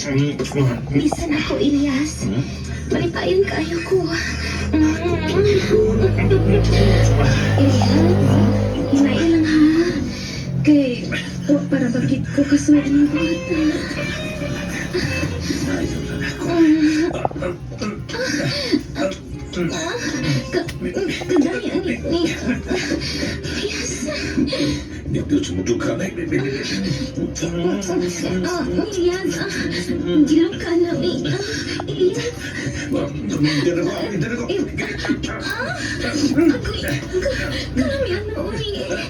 Bisan ako, Ilyas. Malipayon kaayo ko. Ilyas, hinay lang ha. Kay, para bakit ko kasuwag ng bata. Kagaya ni Ilyas. Dito sumudok ka na. Ilyas, gilong ka na. Ilyas. Karami ano, Ilyas.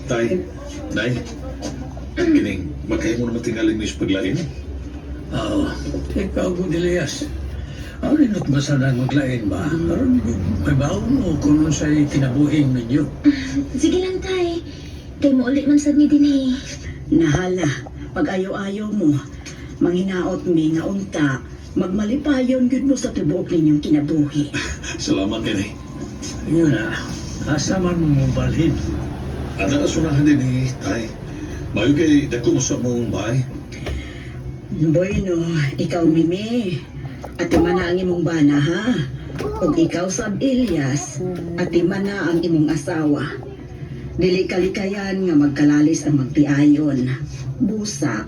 Tay, Nay, kining, magkaya mo naman tingaling ni paglain. Oo, ikaw ko Elias. Ano rinot ba sana maglain ba? Aron may baon mo kung sa'y kinabuhing ninyo. Sige lang, tay. Kay mo ulit man sad mi din eh. Nahala, pag ayaw-ayaw mo, manghinaot mi nga unta, magmalipayon gud mo sa tibuok ninyong kinabuhi. Salamat, Kenny. Yun na, asa man mo balhin. Ang nakasunahan din ni Tay. Mayo kay dako mo sa mong bahay. Bueno, ikaw Mimi, ati man na ang imong bana ha. Ug ikaw sab Ilyas, ati man na ang imong asawa. Dili kalikayan nga magkalalis ang magtiayon. Busa,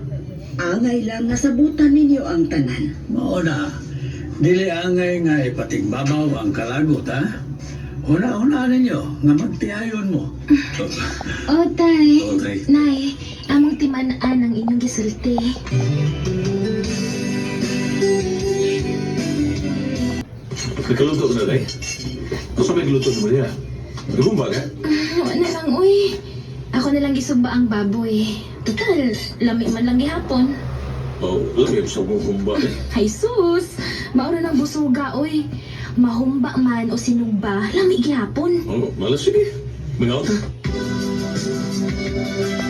angay lang nasabutan ninyo ang tanan. Mauna, dili angay nga ipatigbabaw ang kalagot ha. Una-una ninyo nga magtiayon mo. Oh, tay. Oo, Tay. Nay, among timanaan ang inyong gisulti. Nagkaluto na, Tay. Gusto may gluto mo niya. Gumba ka? Wala lang, uy. Ako na lang gisugba ang baboy. Total, lami man lang gihapon. Oo, alam mo sa mong gumba eh. Ay sus, mauna ng busuga, uy. Mahumba man o sinugba, lami gihapon. Oo, malas sige. Mga auto.